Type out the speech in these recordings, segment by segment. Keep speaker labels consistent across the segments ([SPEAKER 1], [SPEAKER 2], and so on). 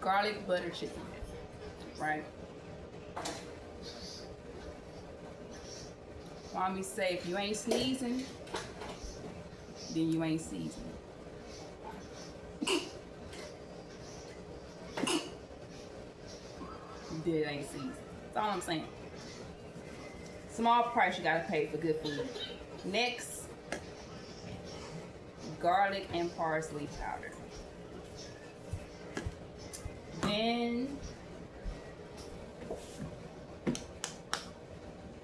[SPEAKER 1] garlic butter chicken, right? Mommy say if you ain't sneezing, then you ain't seasoning. It ain't seasoned. That's all I'm saying. Small price you gotta pay for good food. Next, garlic and parsley powder. Then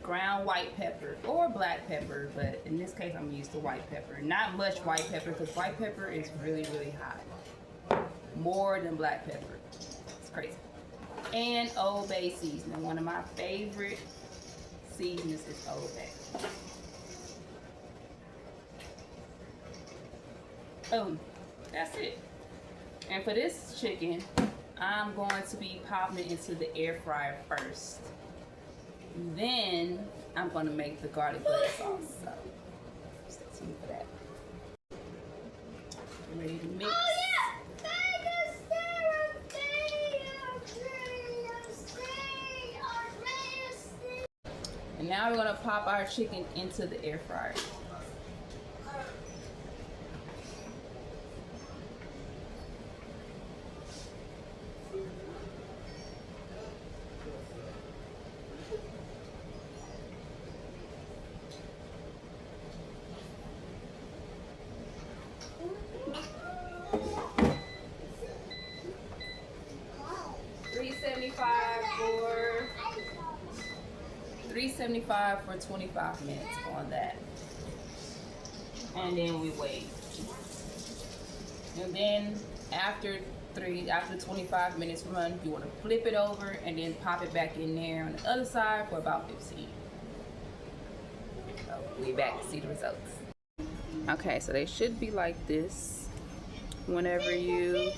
[SPEAKER 1] ground white pepper or black pepper, but in this case I'm gonna use the white pepper. Not much white pepper because white pepper is really, really hot. More than black pepper. It's crazy. And Old Bay seasoning. One of my favorite seasonings is Old Bay. Boom. That's it. And for this chicken, I'm going to be popping it into the air fryer first. Then I'm going to make the garlic butter sauce. So stay tuned for that. Ready to mix. And now we're gonna pop our chicken into the air fryer. $3.75 for 25 minutes on that. And then we wait. And then after 25 minutes run, you want to flip it over and then pop it back in there on the other side for about 15. So we back to see the results. Okay, so they should be like this. Whenever you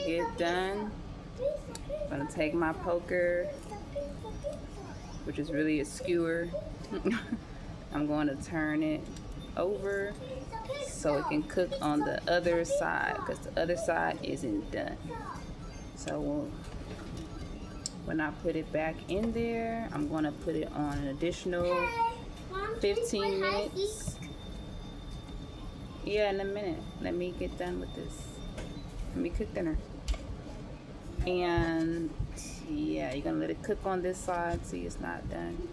[SPEAKER 1] get done, I'm gonna take my poker, which is really a skewer. I'm going to turn it over so it can cook on the other side, because the other side isn't done. So when I put it back in there, I'm going to put it on an additional 15 minutes. Yeah, in a minute. Let me get done with this. Let me cook dinner. And yeah, you're gonna let it cook on this side. See, it's not done.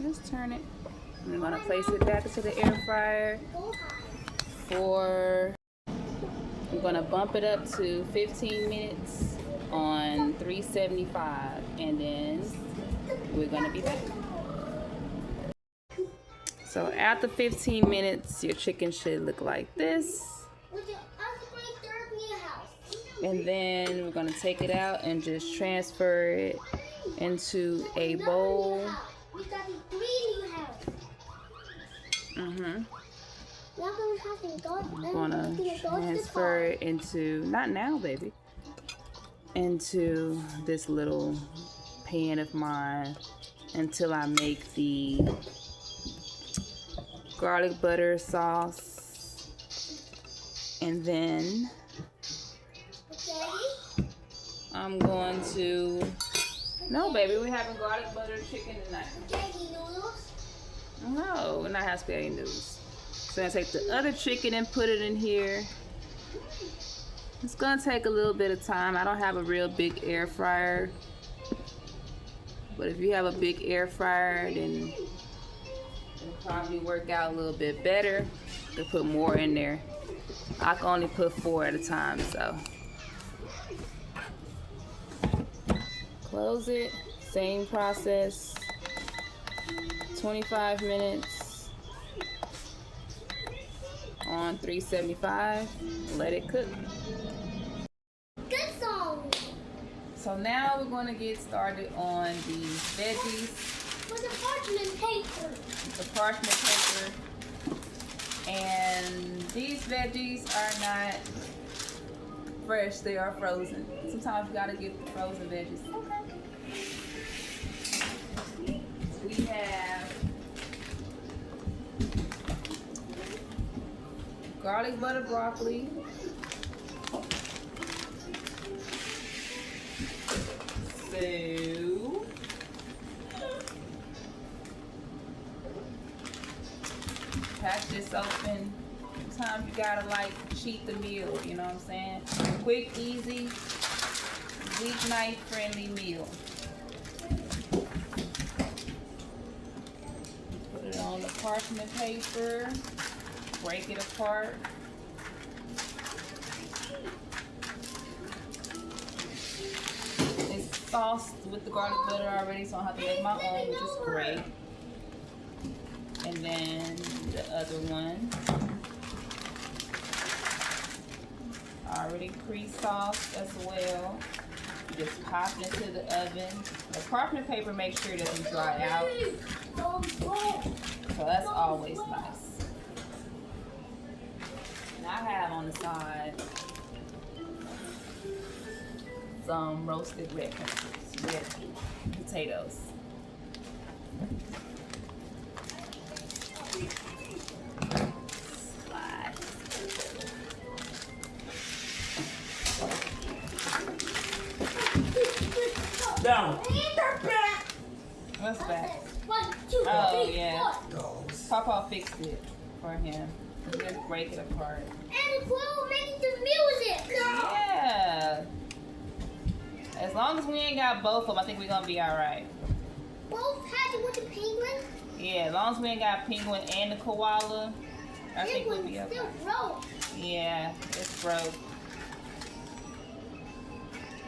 [SPEAKER 1] Just turn it. I'm gonna place it back into the air fryer for, I'm gonna bump it up to 15 minutes on 375, and then we're gonna be back. So after 15 minutes, your chicken should look like this. And then we're gonna take it out and just transfer it into a bowl. I'm gonna transfer it into, not now, baby, into this little pan of mine until I make the garlic butter sauce. And then I'm going to, no baby, we're having garlic butter chicken tonight. No, we're not having spaghetti noodles. So I'm gonna take the other chicken and put it in here. It's gonna take a little bit of time. I don't have a real big air fryer, but if you have a big air fryer, then it'll probably work out a little bit better to put more in there. I can only put 4 at a time, so. Close it, same process, 25 minutes on 375, let it cook.
[SPEAKER 2] Good song.
[SPEAKER 1] So now we're going to get started on the veggies.
[SPEAKER 2] With the parchment paper.
[SPEAKER 1] The parchment paper. And these veggies are not fresh, they are frozen. Sometimes you gotta get the frozen veggies. Okay. We have garlic butter broccoli. So pack this open. Sometimes you gotta like cheat the meal, you know what I'm saying? Quick, easy, weeknight friendly meal. Put it on the parchment paper, break it apart. It's sauced with the garlic butter already, so I don't have to make my own, which is great. And then the other one, already pre-sauced as well. You just pop it into the oven. The parchment paper makes sure it doesn't dry out, so that's always nice. And I have on the side some roasted red potatoes. Slide.
[SPEAKER 3] No.
[SPEAKER 1] What's that?
[SPEAKER 2] 1, 2,
[SPEAKER 1] Oh,
[SPEAKER 2] 3,
[SPEAKER 1] yeah.
[SPEAKER 2] 4.
[SPEAKER 1] Papa fixed it for him. Just break it apart.
[SPEAKER 2] And we're making the music.
[SPEAKER 1] Yeah. As long as we ain't got both of them, I think we're gonna be all right.
[SPEAKER 2] Both had it with the penguin.
[SPEAKER 1] Yeah, as long as we ain't got penguin and the koala, I think we'll be okay.
[SPEAKER 2] Still broke.
[SPEAKER 1] Yeah, it's broke.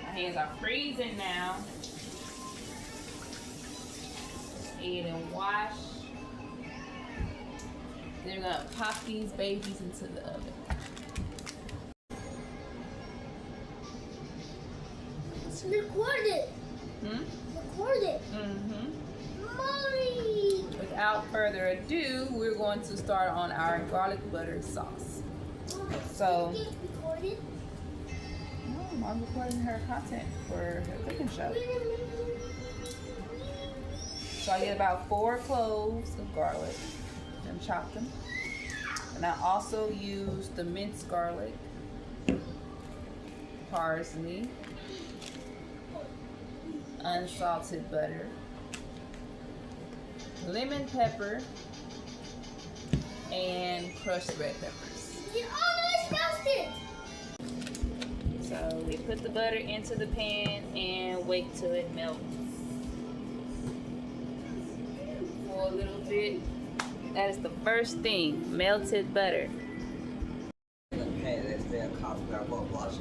[SPEAKER 1] My hands are freezing now. Eat and wash. Then we're gonna pop these babies into the oven.
[SPEAKER 2] It's recorded. Recorded. Mommy.
[SPEAKER 1] Without further ado, we're going to start on our garlic butter sauce. So,
[SPEAKER 2] It's recorded.
[SPEAKER 1] no, I'm recording her content for her cooking show. So I get about 4 cloves of garlic and chop them. And I also use the minced garlic, parsley, unsalted butter, lemon pepper, and crushed red peppers.
[SPEAKER 2] Oh no, it's roasted.
[SPEAKER 1] So we put the butter into the pan and wait till it melts for a little bit. That is the first thing, melted butter.
[SPEAKER 3] Hey, that's their cosplay. I won't watch.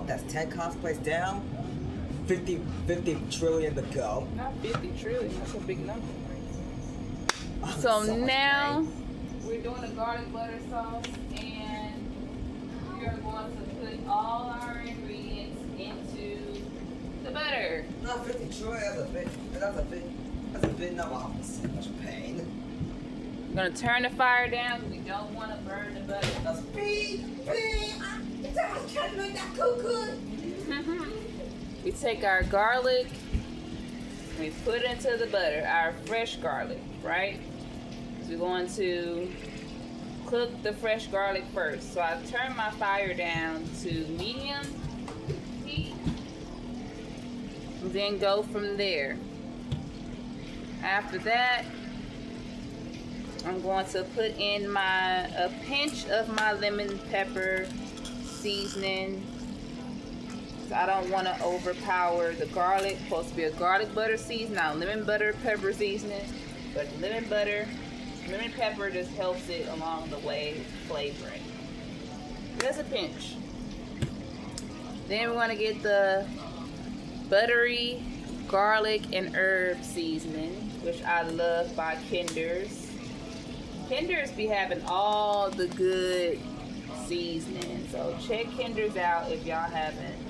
[SPEAKER 3] That's 10 cosplays down. 50 trillion to go.
[SPEAKER 1] Not 50 trillion, that's a big number.
[SPEAKER 3] Oh,
[SPEAKER 1] So
[SPEAKER 3] much
[SPEAKER 1] now
[SPEAKER 3] money.
[SPEAKER 1] we're doing the garlic butter sauce, and we are going to put all our ingredients into the butter.
[SPEAKER 3] Not 50 trillion. That's a big number. I'm so much pain.
[SPEAKER 1] We're gonna turn the fire down because we don't want to burn the butter.
[SPEAKER 3] That's big. It's almost trying to make that cook.
[SPEAKER 1] We take our garlic, we put it into the butter, our fresh garlic, right? So we're going to cook the fresh garlic first. So I turn my fire down to medium heat, and then go from there. After that, I'm going to put in a pinch of my lemon pepper seasoning. So I don't want to overpower the garlic. It's supposed to be a garlic butter seasoning, not lemon butter pepper seasoning. But lemon pepper just helps it along the way flavoring. That's a pinch. Then we're going to get the buttery garlic and herb seasoning, which I love by Kinder's. Kinder's be having all the good seasoning. So check Kinder's out if y'all haven't.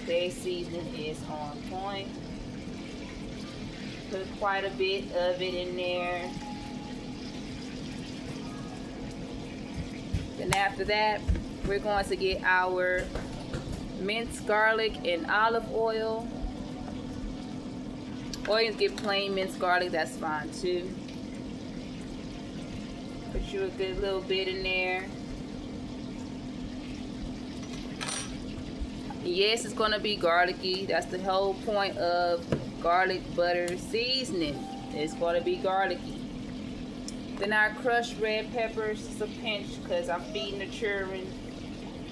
[SPEAKER 1] Their seasoning is on point. Put quite a bit of it in there. Then after that, we're going to get our minced garlic and olive oil. Or you can get plain minced garlic, that's fine too. Put you a good little bit in there. Yes, it's gonna be garlicky. That's the whole point of garlic butter seasoning. It's gonna be garlicky. Then our crushed red peppers is a pinch because I'm feeding the children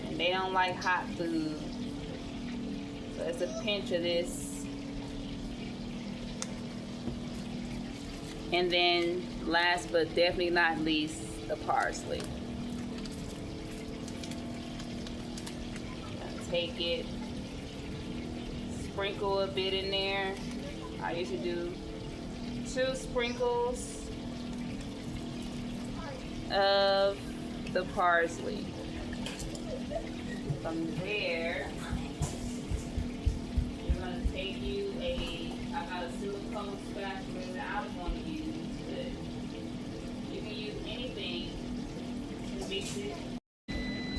[SPEAKER 1] and they don't like hot food. So it's a pinch of this. And then last but definitely not least, the parsley. Take it, sprinkle a bit in there. I usually do 2 sprinkles of the parsley. From there, you're gonna take you I got a silicone spatula that I was gonna use, but you can use anything to mix it.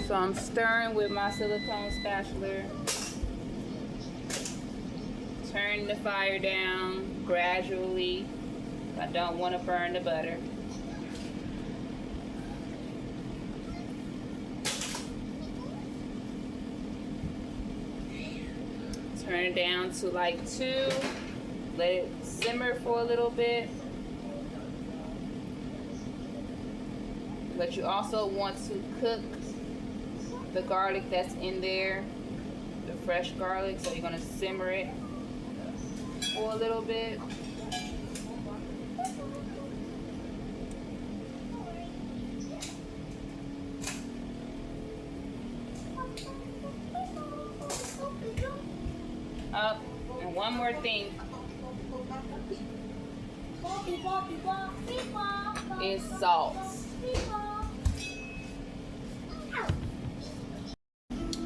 [SPEAKER 1] So I'm stirring with my silicone spatula. Turn the fire down gradually. I don't want to burn the butter. Turn it down to like 2. Let it simmer for a little bit. But you also want to cook the garlic that's in there, the fresh garlic, so you're gonna simmer it for a little bit. Up, and one more thing is salt.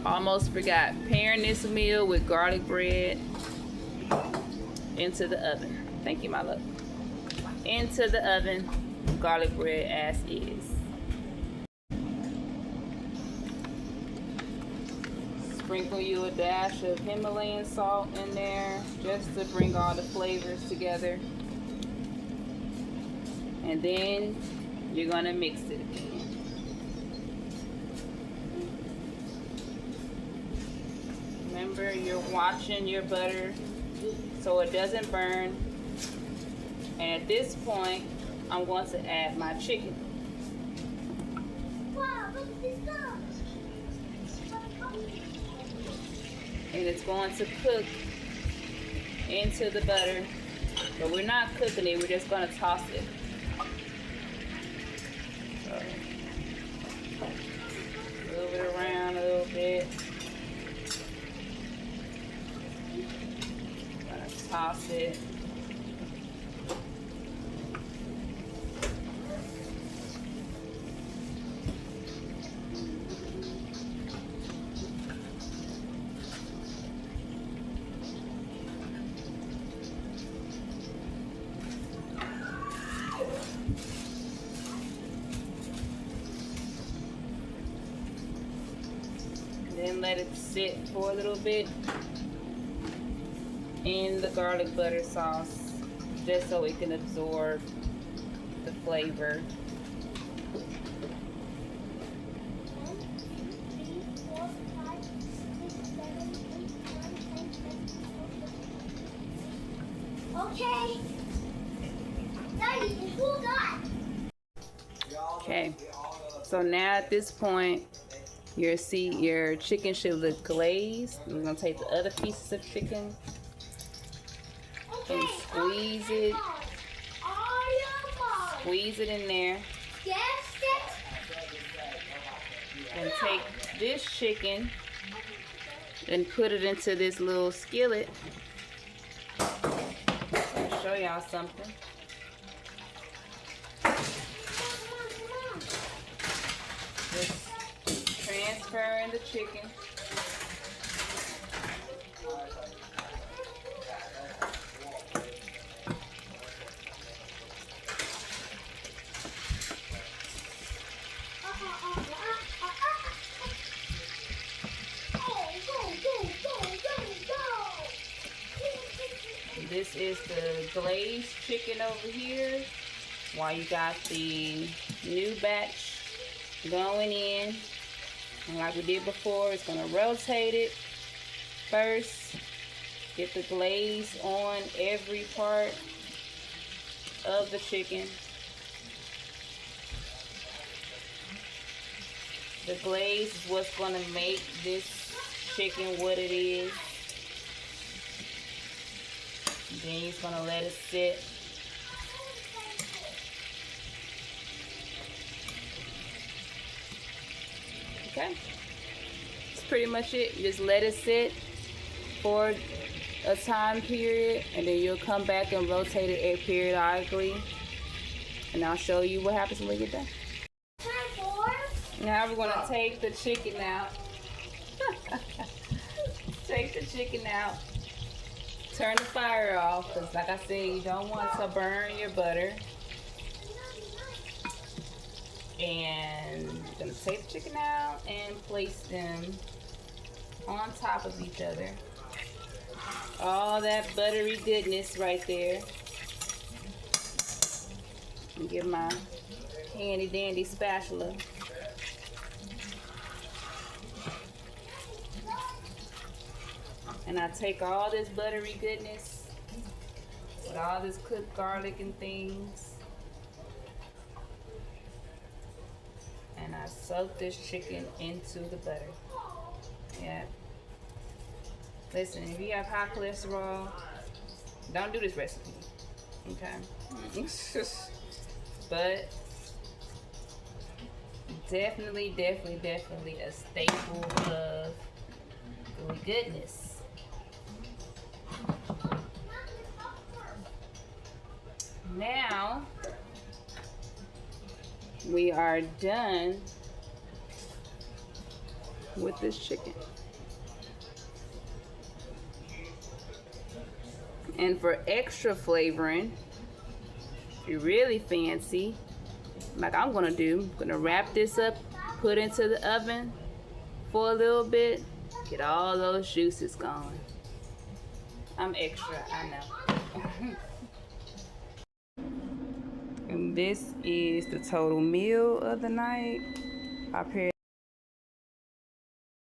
[SPEAKER 1] Almost forgot. Pairing this meal with garlic bread into the oven. Thank you, my love. Into the oven, garlic bread as is. Sprinkle you a dash of Himalayan salt in there just to bring all the flavors together. And then you're gonna mix it again. Remember, you're watching your butter so it doesn't burn. And at this point, I'm going to add my chicken.
[SPEAKER 2] Wow, look at this stuff.
[SPEAKER 1] And it's going to cook into the butter. But we're not cooking it, we're just going to toss it. So, move it around a little bit. Toss it. Then let it sit for a little bit in the garlic butter sauce, just so it can absorb the flavor.
[SPEAKER 2] Okay. Daddy, it's all done.
[SPEAKER 1] Okay, so now at this point, your chicken should look glazed. We're gonna take the other pieces of chicken and squeeze it. Squeeze it in there. And take this chicken and put it into this little skillet. I'll show y'all something. Just transfer in the chicken. This is the glazed chicken over here, while you got the new batch going in. And like we did before, it's gonna rotate it First, get the glaze on every part of the chicken. The glaze is what's going to make this chicken what it is. Then you're going to let it sit. Okay. That's pretty much it. You just let it sit for a time period, and then you'll come back and rotate it periodically. And I'll show you what happens when we get done. Now we're going to take the chicken out. Take the chicken out. Turn the fire off, because like I said, you don't want to burn your butter. And you're going to take the chicken out and place them on top of each other. All that buttery goodness right there. And get my handy dandy spatula. And I take all this buttery goodness with all this cooked garlic and things, and I soak this chicken into the butter. Yeah. Listen, if you have high cholesterol, don't do this recipe. Okay. But definitely a staple of gooey goodness. Now we are done with this chicken. And for extra flavoring, if you're really fancy, like I'm gonna wrap this up, put into the oven for a little bit, get all those juices going. I'm extra, I know. And this is the total meal of the night. I prepared